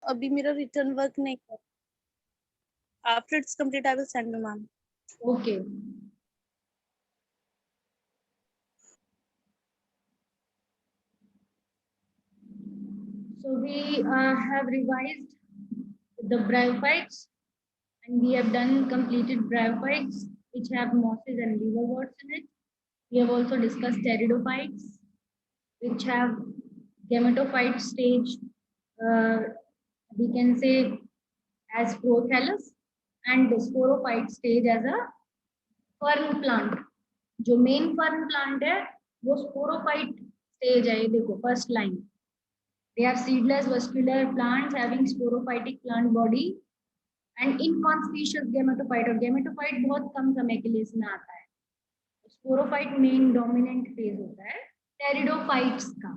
अभी मेरा written work नहीं है। After it's complete I will send you ma'am. Okay. So we have revised the bryophytes, and we have done completed bryophytes which have mosses and liverworts in it. We have also discussed pteridophytes which have gametophyte stage, we can say as prothallus, and sporophyte stage as a fern plant. जो main fern plant है वो sporophyte stage है। ये देखो first line, they are seedless vascular plants having sporophytic plant body and inconspicuous gametophyte, और gametophyte बहुत कम समय के लिए इसमें आता है। स्पोरोफाइट मेन डोमिनेंट फेज होता है टेरिडोफाइट्स का।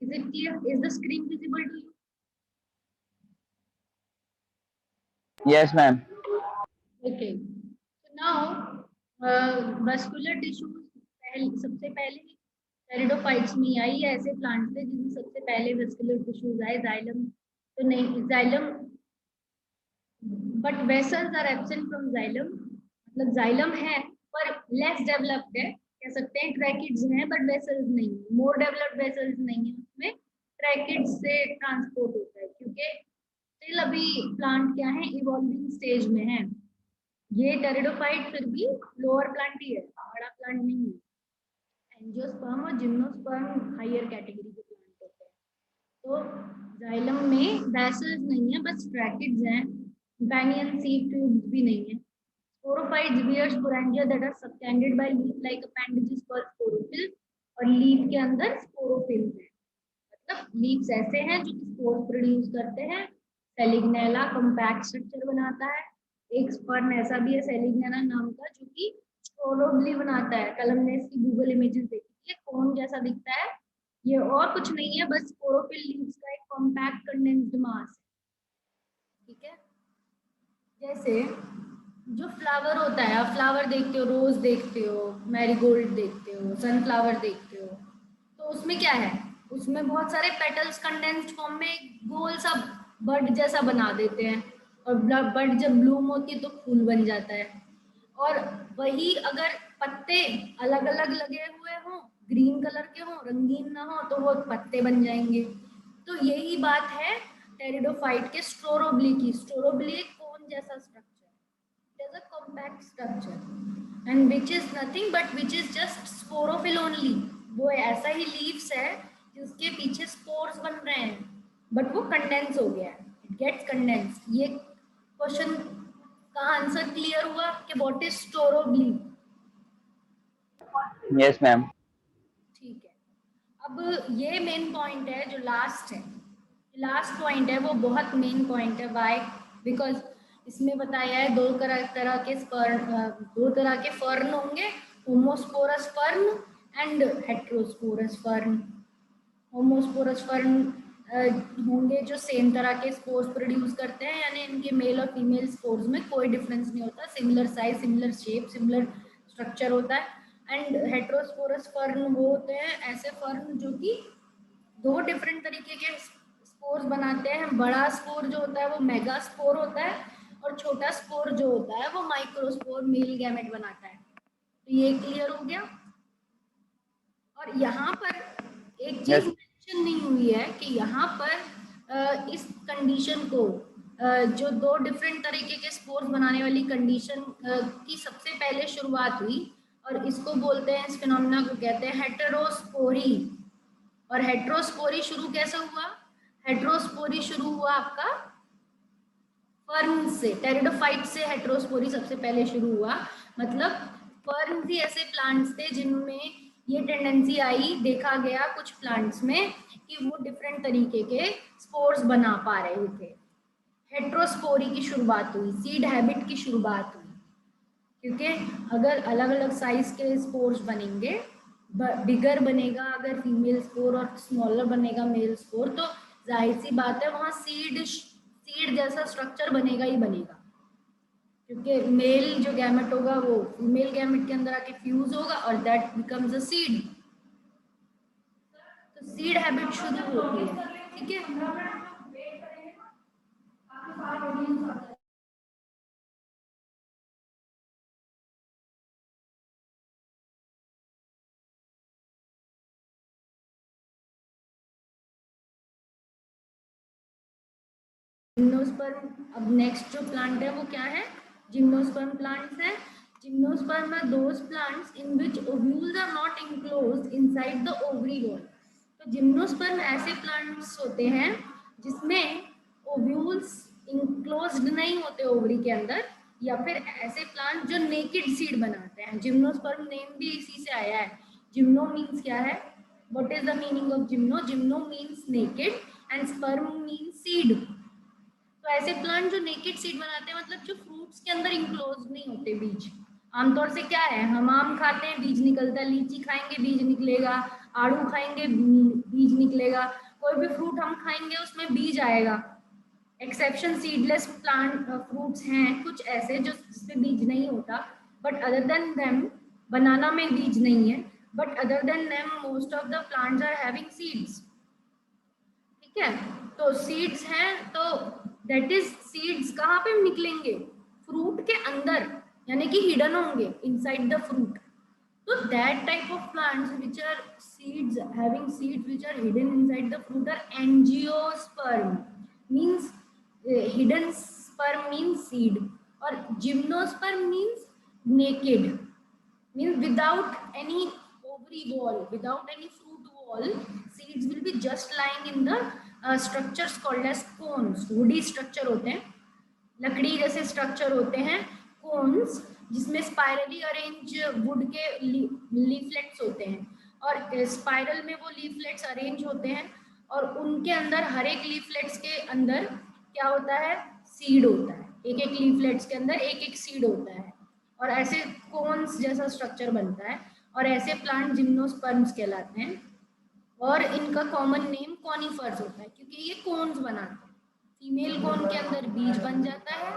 Is it clear? Is the screen visible to you? Yes, ma'am. Okay, so now vascular tissues सबसे पहले टेरिडोफाइट्स में आई है। ऐसे प्लांट्स थे जिनमें सबसे पहले वेस्कुलर टिश्यूज आए। जाइलम तो नहीं, xylem but vessels are absent from xylem, मतलब जाइलम है पर लेस डेवलप्ड है, कह सकते हैं ट्रैकिड्स हैं बट वेसल्स नहीं, मोर डेवलप्ड वेसल्स नहीं है उसमें, ट्रैकिड्स से ट्रांसपोर्ट होता है क्योंकि स्टिल अभी प्लांट क्या है, इवॉल्विंग स्टेज में है। ये टेरिडोफाइट फिर भी लोअर प्लांट ही है, बड़ा प्लांट नहीं है। एंजियोस्पर्म और जिम्नोस्पर्म हायर कैटेगरी के प्लांट होते हैं। तो जाइलम में वेसल्स नहीं है, बस ट्रैकिड्स हैं, कंपेनियन सीड ट्यूब्स भी नहीं है। Sporophytes bear sporangia that are subtended by leaf-like appendages called sporophyll, और लीफ के अंदर स्पोरोफिल्स है, मतलब लीव्स ऐसे हैं जो कि स्पोर्स प्रोड्यूस करते हैं। सेलिग्नेला कॉम्पैक्ट स्ट्रक्चर बनाता है। एक स्पर्म ऐसा भी है सेलिग्नेला नाम का जो कि स्पोरोब्ली बनाता है। कल हमने इसकी गूगल इमेजेस देखी है, कोन जैसा दिखता है। ये और कुछ नहीं है, बस स्पोरोफिल लीव्स का एक कॉम्पैक्ट कंडेंस्ड मास है। ठीक है, जैसे जो फ्लावर होता है, आप फ्लावर देखते हो, रोज देखते हो, मैरीगोल्ड देखते हो, सनफ्लावर देखते हो, तो उसमें क्या है, उसमें बहुत सारे पेटल्स कंडेंस्ड फॉर्म में एक गोल सा बड जैसा बना देते हैं, और बड जब ब्लूम होती है तो फूल बन जाता है। और वही अगर पत्ते अलग अलग लगे हुए हों, ग्रीन कलर के हों, रंगीन ना हो, तो वो पत्ते बन जाएंगे। तो यही बात है टेरिडोफाइट के स्ट्रोरोब्ली की। स्ट्रोरोब्ली एक कोन जैसा structure, it is a compact structure and which is nothing but which is just sporophyll only। वो ऐसा ही लीव्स है जिसके पीछे स्पोर्स बन रहे हैं, बट वो कंडेंस हो गया है, इट गेट्स कंडेंस। ये क्वेश्चन का आंसर क्लियर हुआ कि व्हाट इज स्टोरोब्ली? Yes, ma'am. ठीक है, अब ये मेन पॉइंट है जो लास्ट है, लास्ट पॉइंट है वो बहुत मेन पॉइंट है। व्हाई? बिकॉज इसमें बताया है दो तरह के दो तरह के फर्न होंगे, homosporous fern and heterosporous fern. Homosporous fern होंगे जो सेम तरह के स्पोर्स प्रोड्यूस करते हैं, यानी इनके मेल और फीमेल स्पोर्स में कोई डिफरेंस नहीं होता, similar size, similar shape, similar structure होता है। एंड हेट्रोस्पोरस फर्न वो होते हैं ऐसे फर्न जो कि दो डिफरेंट तरीके के स्पोर्स बनाते हैं। बड़ा स्पोर जो होता है वो मेगा स्पोर होता है, और छोटा स्पोर जो होता है वो माइक्रोस्पोर मेल गैमेट बनाता है। तो ये क्लियर हो गया। और यहाँ पर एक चीज मेंशन नहीं हुई है कि यहाँ पर इस कंडीशन को जो दो डिफरेंट तरीके के स्पोर्स बनाने वाली कंडीशन की सबसे पहले शुरुआत हुई, और इसको बोलते हैं, इस फिनोमेना को कहते हैं हेटेरोस्पोरी। और हेट्रोस्पोरी शुरू कैसे हुआ? हेट्रोस्पोरी शुरू हुआ आपका फर्न से, टेरिडोफाइट से हेट्रोस्पोरी सबसे पहले शुरू हुआ। मतलब फर्न भी ऐसे प्लांट्स थे जिनमें ये टेंडेंसी आई, देखा गया कुछ प्लांट्स में कि वो डिफरेंट तरीके के स्पोर्स बना पा रहे थे। हेट्रोस्पोरी की शुरुआत हुई, सीड हैबिट की शुरुआत हुई, क्योंकि अगर अलग अलग साइज के स्पोर्स बनेंगे, बिगर बनेगा अगर फीमेल स्पोर और स्मॉलर बनेगा मेल स्पोर, तो जाहिर सी बात है वहाँ सीड जैसा स्ट्रक्चर बनेगा ही बनेगा, क्योंकि मेल जो गैमेट होगा वो फीमेल गैमेट के अंदर आके फ्यूज होगा और दैट बिकम्स अ सीड। तो सीड हैबिट शुरू होती है। ठीक है, जिम्नोस्पर्म। अब नेक्स्ट जो प्लांट है वो क्या है, जिम्नोस्पर्म प्लांट्स है। Gymnosperm are those plants in which ovules are not enclosed inside the ovary wall। तो जिम्नोस्पर्म ऐसे प्लांट्स होते हैं जिसमें ओव्यूल्स इंक्लोज्ड नहीं होते ओवरी के अंदर, या फिर ऐसे प्लांट जो नेकेड सीड बनाते हैं। जिम्नोस्पर्म नेम भी इसी से आया है। जिम्नो मीन्स क्या है, what is the meaning of gymno? Gymno means naked and sperm means seed. तो ऐसे प्लांट जो नेकेड सीड बनाते हैं, मतलब जो फ्रूट्स के अंदर इंक्लोज नहीं होते बीज। आमतौर से क्या है, हम आम खाते हैं बीज निकलता है, लीची खाएंगे बीज निकलेगा, आड़ू खाएंगे बीज निकलेगा, कोई भी फ्रूट हम खाएंगे उसमें बीज आएगा। एक्सेप्शन सीडलेस प्लांट फ्रूट्स हैं कुछ ऐसे जो जिसमें बीज नहीं होता, but other than them, banana में बीज नहीं है, but other than them most of the plants are having seeds. ठीक है, तो सीड्स हैं, तो दैट इज सीड्स कहाँ पे निकलेंगे, फ्रूट के अंदर, यानी कि हिडन होंगे इनसाइड द फ्रूट। तो that type of plants which are seeds having seeds which are hidden inside the fruit are angiosperm. Means hidden sperm means seed, और gymnosperm means naked, means without any ovary wall, without any fruit wall, seeds will be just lying in the structures called as cones। woody structure होते हैं, लकड़ी जैसे structure होते हैं cons, जिसमें spirally arrange would के leaflets होते हैं, और स्पाइरल में वो लीफलेट्स अरेंज होते हैं, और उनके अंदर हर एक लीफलेट्स के अंदर क्या होता है, सीड होता है। एक एक लीफलेट्स के अंदर एक एक सीड होता है, और ऐसे कोन्स जैसा स्ट्रक्चर बनता है, और ऐसे प्लांट जिम्नोस्पर्म्स कहलाते हैं। और इनका कॉमन नेम कॉनिफर्स होता है, क्योंकि ये कोन्स बनाते हैं। फीमेल कोन के अंदर बीज बन जाता है,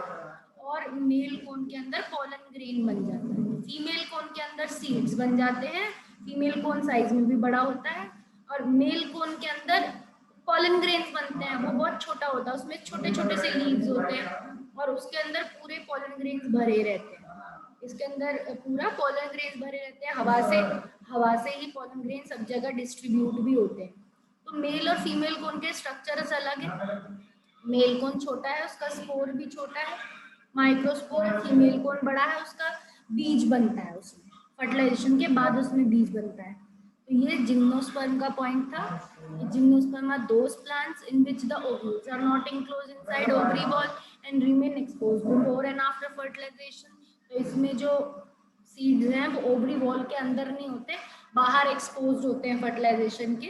और मेल कोन के अंदर पॉलन ग्रेन बन जाता है। फीमेल कोन के अंदर सीड्स बन जाते हैं, फीमेल कोन साइज में भी बड़ा होता है, और मेल कोन के अंदर पॉलन ग्रेन्स बनते हैं, वो बहुत छोटा होता है, उसमें छोटे छोटे से लीव्स होते हैं, और उसके अंदर पूरे पॉलन ग्रेन्स भरे रहते हैं। इसके अंदर पूरा पॉलन ग्रेन्स भरे रहते हैं, हवा से ही पॉलन ग्रेन सब जगह डिस्ट्रीब्यूट भी होते हैं। तो मेल और फीमेल कोन के स्ट्रक्चर्स अलग है। मेल कोन छोटा है, उसका स्पोर भी छोटा है, माइक्रोस्पोर। फीमेल कोन बड़ा है, उसका बीज बनता है, उसमें फर्टिलाइजेशन के बाद उसमें बीज बनता है। तो ये जिम्नोस्पर्म का पॉइंट था। Gymnosperm are those plants in which the ovules are not enclosed inside ovary wall and remain exposed before and after fertilisation. तो इसमें जो सीड्स हैं वो ओवरी वॉल के अंदर नहीं होते, बाहर एक्सपोज्ड होते हैं फर्टिलाइजेशन के,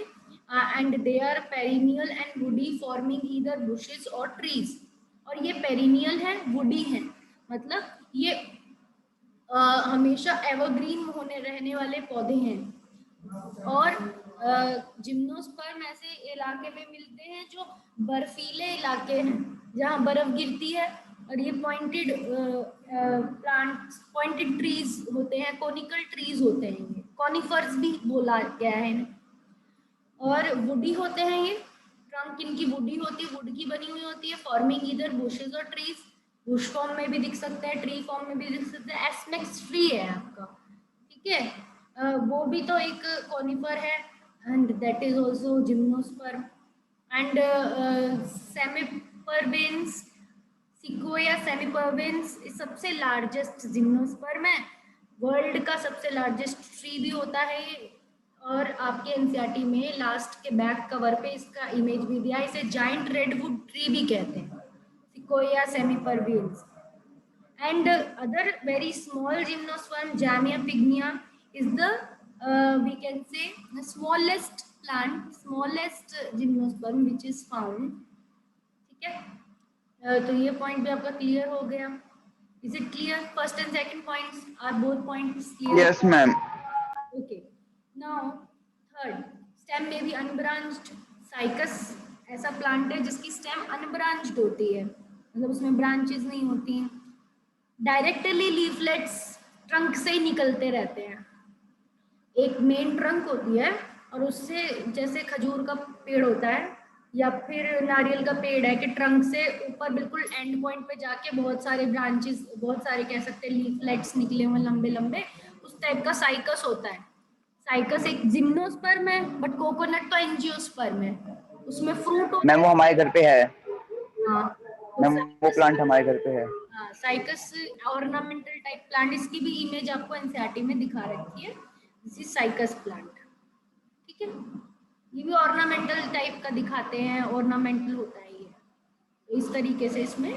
and they are perennial and woody forming either bushes or trees. और ये पेरिनियल है, वुडी है, मतलब ये हमेशा एवरग्रीन होने रहने वाले पौधे हैं। और जिम्नोस्पर्म ऐसे इलाके में मिलते हैं जो बर्फीले इलाके हैं, जहाँ बर्फ गिरती है, और ये पॉइंटेड प्लांट्स, पॉइंटेड ट्रीज होते हैं, कोनिकल ट्रीज होते हैं, ये कॉनिफर्स भी बोला गया है इन्हें। और वुडी होते हैं, ये ट्रंक इनकी वुडी होती है, वुड की बनी हुई होती है, फॉर्मिंग इधर bushes or trees, Bush form में भी दिख सकते हैं, ट्री फॉर्म में भी दिख सकते हैं। एस्पेक्स ट्री है आपका, ठीक है, वो भी तो एक कॉनिफर है, and that is also gymnosperm. And sempervirens, sequoia sempervirens सबसे लार्जेस्ट जिम्नोस्पर्म है, वर्ल्ड का सबसे लार्जेस्ट ट्री भी होता है। और आपके एनसीईआरटी में लास्ट के बैक कवर पे इसका इमेज भी दिया है, इसे जाइंट रेडवुड ट्री भी कहते हैं, sequoia sempervirens. And other very small gymnosperm, zamia pygmaea is the we can say the smallest plant, smallest gymnosperm which is found। ठीक है, तो ये पॉइंट भी आपका क्लियर हो गया। Is it clear? First and second points are both points clear? Yes, ma'am. Okay. Now third, stem may be unbranched। Cycas ऐसा plant है जिसकी स्टेम अनब्रांच्ड होती है, मतलब उसमें ब्रांचेस नहीं होती हैं, डायरेक्टली लीफलेट्स ट्रंक से ही निकलते रहते हैं। एक मेन ट्रंक होती है, और उससे जैसे खजूर का पेड़ होता है या फिर नारियल का पेड़ है कि ट्रंक से ऊपर बिल्कुल एंड पॉइंट पे जाके बहुत सारे ब्रांचेस, बहुत सारे कह सकते हैं लीफलेट्स निकले हुए लंबे लंबे, उस टाइप का साइकस होता है। साइकस एक जिम्नोस्पर्म है, बट कोकोनट तो एंजियोस्पर्म है, उसमें फ्रूट होता मैम वो हमारे घर पे है। हाँ, मैम वो प्लांट हमारे घर पे है। हाँ, साइकस ऑर्नामेंटल टाइप प्लांट, इसकी भी इमेज आपको एनसीईआरटी में दिखा रखी है। दिस इज साइकस प्लांट, ठीक है। ये भी ऑर्नामेंटल टाइप का दिखाते हैं, ऑर्नामेंटल होता है ये, तो इस तरीके से इसमें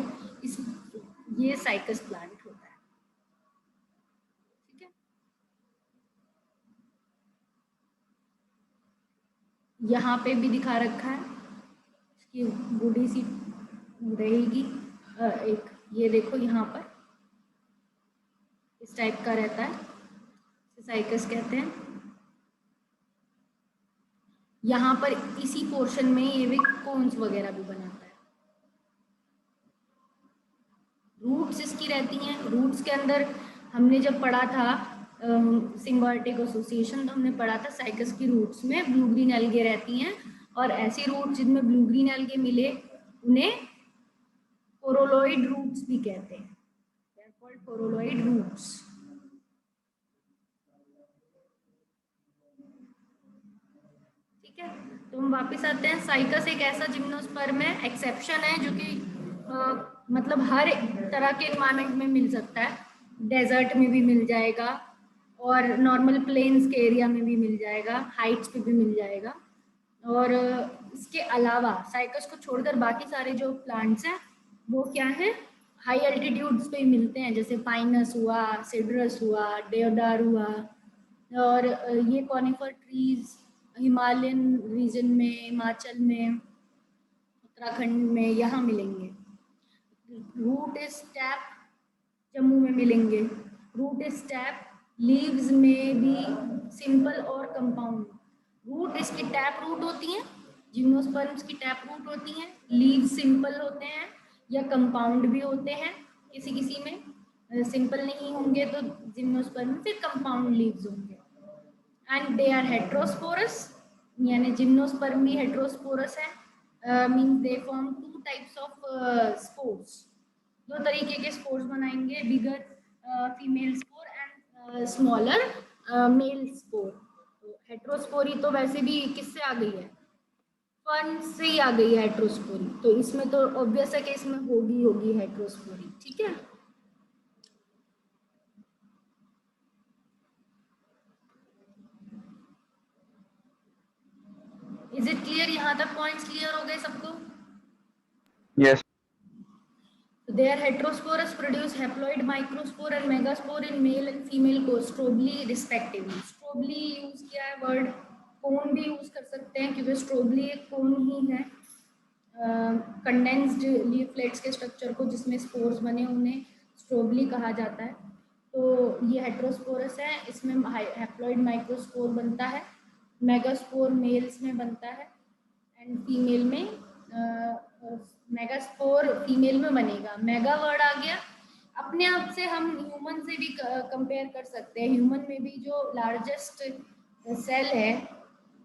ये साइकस प्लांट होता है, ठीक है। यहाँ पे भी दिखा रखा है, इसकी बूढ़ी सी रहेगी एक, ये देखो यहाँ पर इस टाइप का रहता है, साइकस कहते हैं। यहाँ पर इसी पोर्शन में ये भी कोन्स वगैरह भी बनाता है। रूट्स इसकी रहती हैं, रूट्स के अंदर हमने जब पढ़ा था सिम्बायोटिक एसोसिएशन, तो हमने पढ़ा था साइकस की रूट्स में ब्लू ग्रीन एल्गे रहती हैं, और ऐसी रूट्स जिनमें ब्लू ग्रीन एल्गे मिले उन्हें कोरोलोइड रूट्स भी कहते हैं, they are called कोरोलोइड रूट्स। ठीक है, तो हम वापस आते हैं। साइकस एक ऐसा जिम्नोस्पर्म है, एक्सेप्शन है, जो कि मतलब हर तरह के एनवायरनमेंट में मिल सकता है, डेजर्ट में भी मिल जाएगा और नॉर्मल प्लेन्स के एरिया में भी मिल जाएगा, हाइट्स पे भी मिल जाएगा। और इसके अलावा साइकस को छोड़कर बाकी सारे जो प्लांट्स हैं वो क्या है, हाई एल्टीट्यूड्स पे मिलते हैं, जैसे पाइनस हुआ, सिड्रस हुआ, देवदार हुआ, और ये कॉनिफर ट्रीज हिमालयन रीजन में, हिमाचल में, उत्तराखंड में यहाँ मिलेंगे। रूट स्टेप जम्मू में मिलेंगे, रूट स्टेप लीव्स में भी सिंपल और कंपाउंड। रूट इसकी टैप रूट होती हैं, जिम्नोस्पर्म्स की टैप रूट होती हैं, लीव्स सिंपल होते हैं या कंपाउंड भी होते हैं, किसी किसी में सिंपल नहीं होंगे तो जिम्नोस्पर्म में फिर कंपाउंड लीव्स होंगे। एंड दे आर हेट्रोस्पोरस, यानी जिम्नोस्पर्म भी हेट्रोस्पोरस है, means they form two types of spores, दो तरीके के स्पोर्स बनाएंगे, bigger female spore and smaller male spore. तो हेट्रोस्पोरी तो वैसे भी किससे आ गई है, फर्न से ही आ गई है हेट्रोस्पोरी, तो इसमें तो ऑब्वियस है कि इसमें होगी हेट्रोस्पोरी, ठीक है। इज इट क्लियर, यहाँ तक पॉइंट्स क्लियर हो गए सबको? Yes. Their heterospores produce haploid microspore and megaspore in male and female strobili respectively. Strobili use किया है वर्ड, कोन भी यूज कर सकते हैं क्योंकि स्ट्रोबली एक कोन ही है, कंडेंस्ड लीफलेट्स के स्ट्रक्चर को जिसमें स्पोर्स बने उन्हें स्ट्रोबली कहा जाता है। तो ये हेट्रोस्पोरस है, इसमें हैप्लॉइड माइक्रोस्पोर बनता है, मेगास्पोर मेल्स में बनता है एंड फीमेल में मेगास्पोर फीमेल में बनेगा। मेगा वर्ड आ गया, अपने आप से हम ह्यूमन से भी कंपेयर कर सकते हैं। ह्यूमन में भी जो लार्जेस्ट सेल है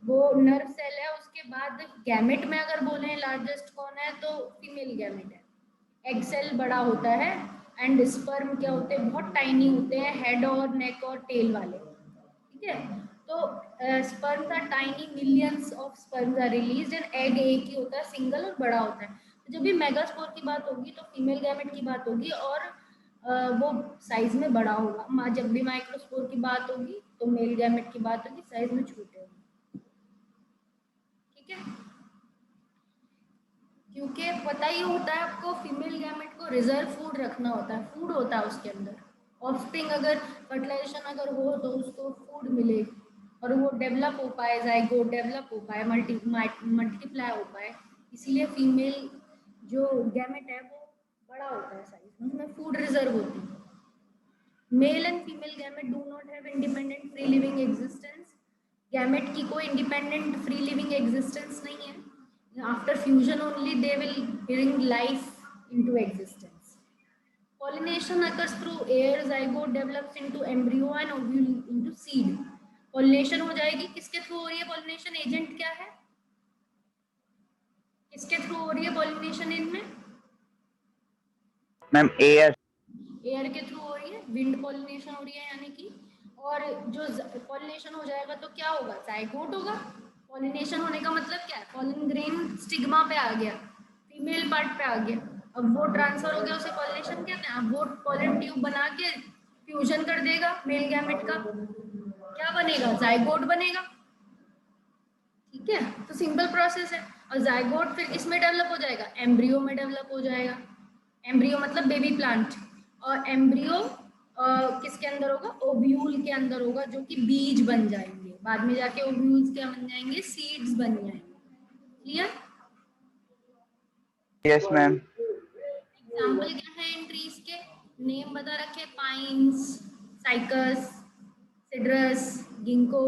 वो नर्व सेल है, उसके बाद गैमेट में अगर बोले लार्जेस्ट कौन है तो फीमेल गैमेट है। एग सेल बड़ा होता है एंड स्पर्म क्या होते हैं, बहुत टाइनी होते हैं, हेड और नेक और टेल वाले, ठीक है। तो sperms are tiny, millions of sperms are released and egg एक ही होता है, सिंगल और बड़ा होता है। तो जब भी मेगास्पोर की बात होगी तो फीमेल गैमेट की बात होगी और वो साइज में बड़ा होगा। जब भी माइक्रोस्पोर की बात होगी तो मेल गैमेट की बात होगी, साइज में छोटे होंगे, ठीक है। क्योंकि पता ही होता है आपको, फीमेल गैमेट को रिजर्व फूड रखना होता है, फूड होता है उसके अंदर। ऑफस्प्रिंग अगर फर्टिलाइजेशन अगर हो तो उसको फूड मिले और वो डेवलप हो पाए, जाइगोट डेवलप हो पाए, मल्टीप्लाई हो पाए, इसीलिए फीमेल जो गैमेट है वो बड़ा होता है साइज में, उसमें फूड रिजर्व होती है। Male and female gamete do not have independent free living existence, gamete की कोई इंडिपेंडेंट फ्री लिविंग एग्जिस्टेंस नहीं है। After fusion only they will bring life into existence. Pollination occurs through air, zygote develops into embryo and ovule into seed. Pollination हो जाएगी, किसके through हो रही है pollination, एजेंट क्या है, किसके थ्रू हो रही है पॉलिनेशन इनमें? Ma'am air. एयर के थ्रू हो रही है, विंड पॉलिनेशन हो रही है यानी कि। और जो पॉलिनेशन हो जाएगा तो क्या होगा? जाइगोट होगा। पॉलिनेशन होने का मतलब क्या है? पॉलन ग्रेन स्टिग्मा पे आ गया, फीमेल पार्ट पे आ गया, अब वो ट्रांसफर हो गया, उसे पॉलिनेशन कहते हैं। अब वो पॉलन ट्यूब बना के फ्यूजन कर देगा मेल गैमेट का, क्या बनेगा? जाइगोट बनेगा। ठीक है, तो सिंपल प्रोसेस है। और जाइगोट फिर किस में डेवलप हो जाएगा? एम्ब्रियो में डेवलप हो जाएगा। एम्ब्रियो मतलब बेबी प्लांट। और एम्ब्रियो किसके अंदर होगा? ओव्यूल के अंदर होगा, जो कि बीज बन जाएंगे। बाद में जाके ओव्यूल्स क्या बन जाएंगे? सीड्स बन जाएंगे। क्लियर? Yes ma'am. एग्जाम्पल क्या है इन ट्रीज के? नेम बता रखे, पाइन्स, साइकस, सिड्रस, गिंको।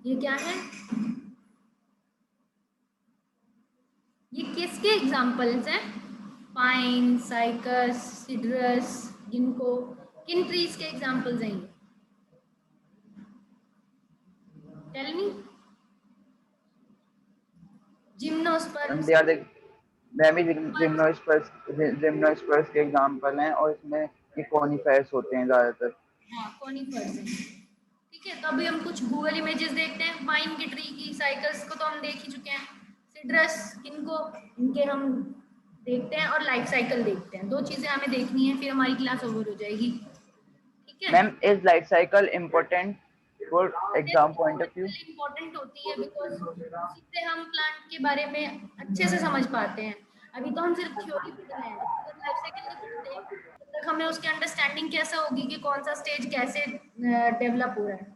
ये क्या है? ये किसके एग्जाम्पल्स हैं? Pine, cycas, cedrus, ginkgo. किन ट्रीज के एग्जाम्पल्स हैं ये? Tell me. Gymnosperms. They are the ma'am gymnosperms के एग्जांपल हैं, और इसमें ये कॉनिफेरस होते हैं ज्यादातर। हाँ, कॉनिफर्स हैं। ठीक है, तो अभी हम कुछ गूगल इमेजेस देखते हैं पाइन की ट्री की। साइकस को तो हम देख ही चुके हैं। सिड्रस किनको, इनके हम देखते हैं, और लाइफ साइकिल देखते हैं। 2 चीजें हमें देखनी है, फिर हमारी क्लास ओवर हो जाएगी। ठीक है, ma'am is life cycle important for exam point of view? Important होती है, बिकॉज उसी से हम प्लांट के बारे में अच्छे से समझ पाते हैं। अभी तो हम सिर्फ थ्योरी पढ़ रहे हैं, जब तक लाइफ साइकिल नहीं पढ़ते तब तक हमें उसकी अंडरस्टैंडिंग कैसे होगी कि कौन सा स्टेज कैसे डेवलप हो रहा है।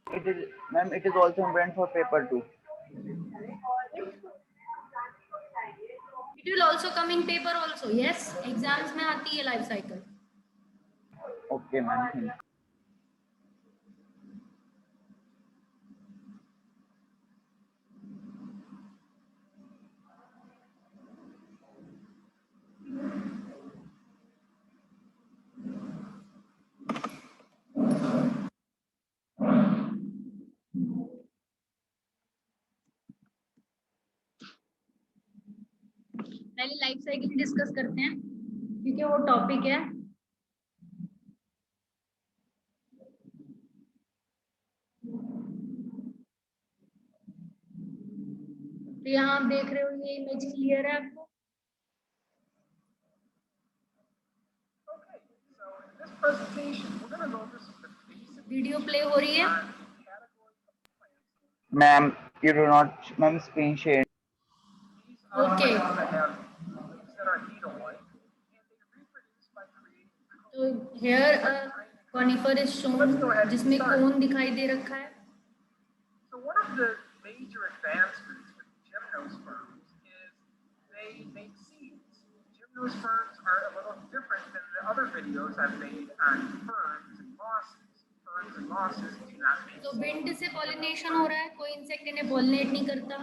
It is, ma'am, it is also important for paper too. It will also come in paper also. Yes, exams में आती है life cycle. Okay, ma'am. Thank you. पहले लाइफ साइकिल डिस्कस करते हैं, क्योंकि वो टॉपिक है। तो यहाँ आप देख रहे हो, ये इमेज क्लियर है आपको? वीडियो प्ले हो रही है? Ma'am, you do not, ma'am, screen share. Okay, तो हेयर कॉनिफर इज शोन, जिसमें कोन दिखाई दे रखा है। So one of the major advancements with gymnosperms is they make seeds. Gymnosperms are a little different than the other videos I've made on ferns and mosses. Ferns and mosses do not make तो seeds. Wind से pollination हो रहा है, कोई insect इन्हें pollinate नहीं करता।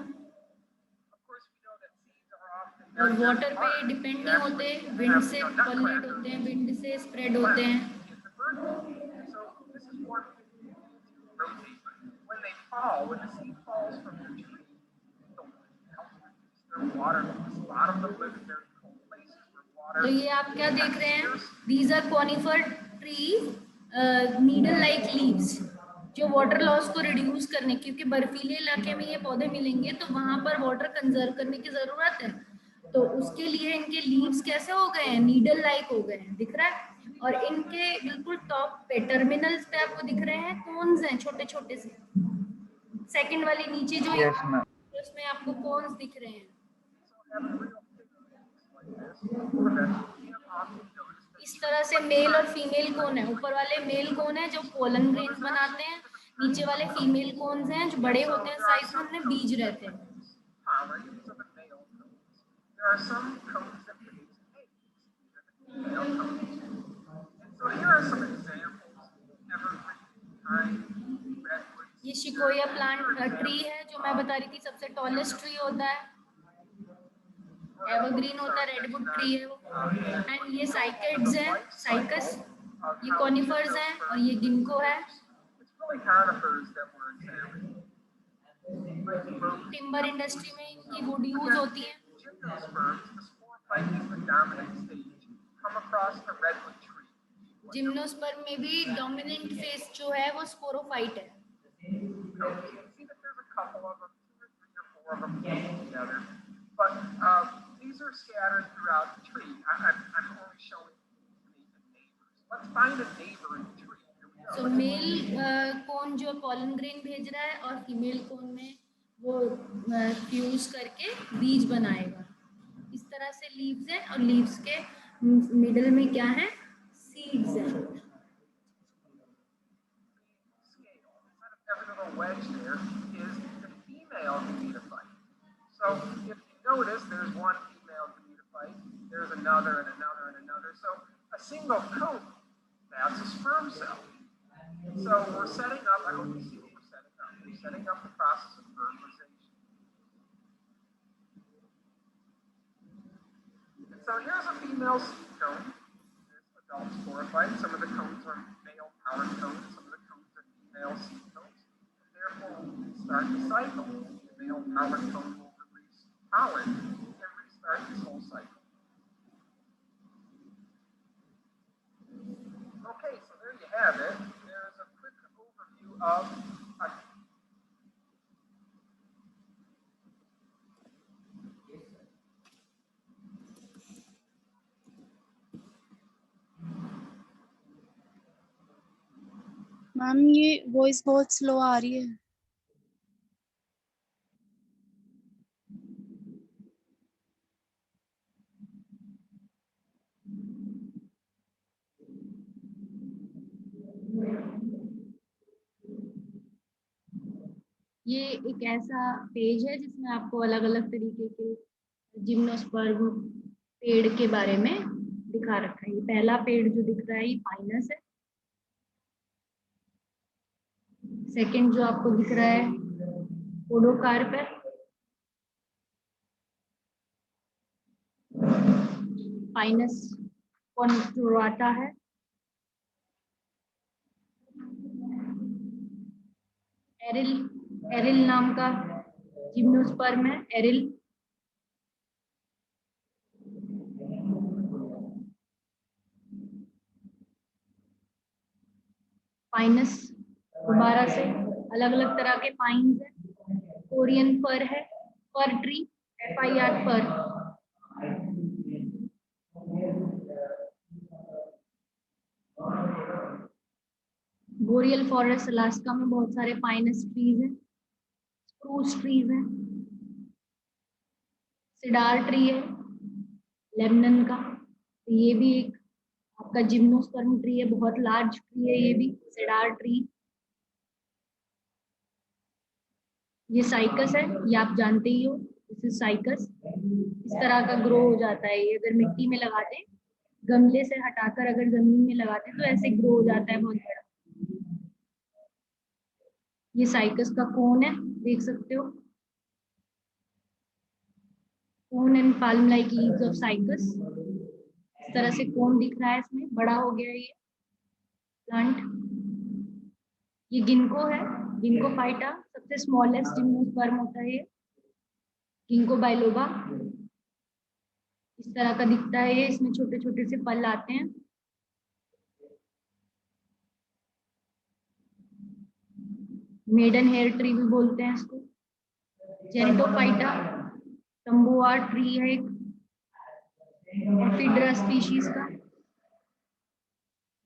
Of course, we know that seeds are often और very, वाटर very पे hard. डिपेंड They नहीं होते, actually विंड have, से nut पॉलिनेट crackers होते हैं, विंड से स्प्रेड होते हैं। in the bird food. So this is one thing to rotate. When they fall, when the seed falls from the tree, the wind helps reduce their water loss. A lot of them live in very cold places where water. तो ये आप क्या देख रहे हैं? These are conifer trees, needle like leaves, जो water loss को reduce करने, क्योंकि बर्फीले इलाके में ये पौधे मिलेंगे तो वहां पर वाटर कंजर्व करने की जरूरत है। तो उसके लिए इनके लीव्स कैसे हो गए हैं? नीडल लाइक हो गए हैं, दिख रहा है। और इनके बिल्कुल टॉप पे, टर्मिनल्स पे आपको दिख रहे हैं कोन्स हैं, छोटे छोटे से। सेकंड वाली नीचे जो Yes, ma'am. उसमें आपको कोन्स दिख रहे हैं। इस तरह से मेल और फीमेल कोन है। ऊपर वाले मेल कोन है जो पोलन ग्रेन्स बनाते हैं, नीचे वाले फीमेल कोन्स हैं जो बड़े होते हैं साइज में, उनमें बीज रहते हैं। There are some cones that produce eggs. These are the female cones. And so here are some examples. Evergreen, pine, redwood. ये शिकोया प्लांट ट्री है, जो मैं बता रही थी सबसे टॉलेस्ट ट्री होता है। एवरग्रीन होता है, रेडवुड ट्री है वो। एंड ये साइकेड्स है, साइकस, ये कॉनिफर्स हैं, और ये गिंको है। It's really conifers that we're examining. Timber industry में इनकी वुड यूज होती है। Gymnosperms, the sporophyte is the dominant stage, come across the redwood tree. Gymnosperm में भी डोमिनेंट फेस जो है वो स्पोरोफाइट है। So you can see that there's a couple of them, 2 or 3 or 4 of them close together, but these are scattered throughout the tree. I'm only showing the neighbors. Let's find a neighbor in the tree. Here we so go. Male cone जो pollen grain भेज रहा है और female cone में वो fuse करके बीज बनाएगा। इस तरह से लीव्स है और लीव्स के मिडल में क्या है, सीड्स है। Scale, instead of every little wedge there, is the female gametophyte. So if you notice, there's one female gametophyte, there's another and another and another. So a single coat, that's a sperm cell. So we're setting up, I hope you see what we're setting up. We're setting up the process of fertilization. And so here's a female seed cone. There's adult sporophyte. Some of the cones are male power cones, some of the cones are female seed cones. And therefore, we start the cycle. The male power cone will release pollen and restart this whole cycle. Okay, so there you have it. There's a quick overview of ma'am ये voice बहुत slow आ रही है। ये एक ऐसा page है जिसमें आपको अलग अलग तरीके के जिम्नोस्पर्म पेड़ के बारे में दिखा रखा है। ये पहला पेड़ जो दिख रहा है ये पाइनस है। सेकंड जो आपको दिख रहा है पोडोकार्प है। पाइनस कॉन्ट्रोवाटा है। एरिल नाम का जिम्नोस्पर्म है, एरिल। पाइनस दोबारा से अलग अलग तरह के पाइन्स है। कोरियन फर है, फर ट्री, FIR फर। बोरियल फॉरेस्ट अलास्का में बहुत सारे पाइनस ट्रीज हैं, स्प्रूस ट्रीज हैं, सिडार ट्री है लेबनन का। तो ये भी एक आपका जिम्नोस्पर्म ट्री है, बहुत लार्ज ट्री है ये भी, सिडार ट्री। ये साइकस है, ये आप जानते ही हो, दिस इज साइकस। इस तरह का ग्रो हो जाता है ये, अगर मिट्टी में लगाते हैं, गमले से हटाकर अगर जमीन में लगाते हैं तो ऐसे ग्रो हो जाता है बहुत बड़ा। ये साइकस का कोन है, देख सकते हो, cone and palm like leaves of cycas. इस तरह से कोन दिख रहा है, इसमें बड़ा हो गया ये प्लांट। ये गिंको है, गिंको फाइटा, सबसे स्मॉलेस्ट जिम्नोस्पर्म होता है ये, गिंको बाइलोबा। इस तरह का दिखता है ये, इसमें छोटे छोटे से फल आते हैं। मेडन हेयर ट्री भी बोलते हैं इसको। जेंटोफाइटा तंबुआ ट्री है एक, एफिड्रा स्पीशीज का।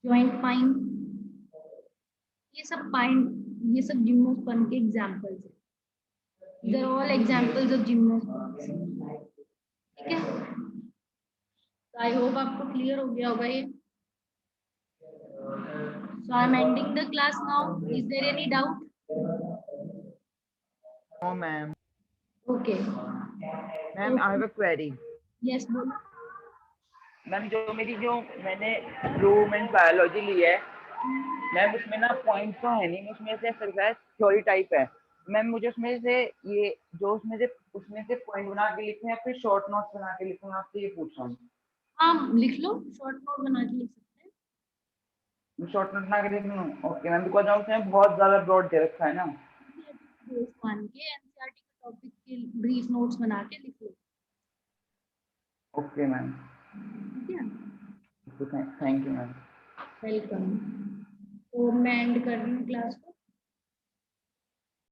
जॉइंट पाइन, ये सब जिम्नोस्पर्म के एग्जांपल्स हैं। These are all examples of gymnosperms. ठीक है, तो आई होप आपको क्लियर हो गया होगा ये। So I am ending the class now. Is there any doubt? No, ma'am. Okay. Ma'am, I have a query. Yes, बोलो। मैम मैंने ह्यूमन बायोलॉजी ली है मैम, उसमें ना पॉइंट तो है नहीं, उसमें से एक्सरसाइज थ्योरी टाइप है मैम। मुझे उसमें से पॉइंट बना के लिखूं या फिर शॉर्ट नोट्स बना के लिखूं, आपसे ये पूछ रहा हूँ। हाँ लिख लो, शॉर्ट नोट बना के लिख सकते हैं। मैं शॉर्ट नोट बना के लिख लूं? ओके मैम, बिकॉज उसमें बहुत ज्यादा ब्रॉड दे रखा है ना। बेस मान के एनसीईआरटी के टॉपिक के ब्रीफ नोट्स बना के लिख लो। ओके मैम, ठीक है, थैंक यू मैम। वेलकम। तो मैं एंड कर रही हूँ क्लास को।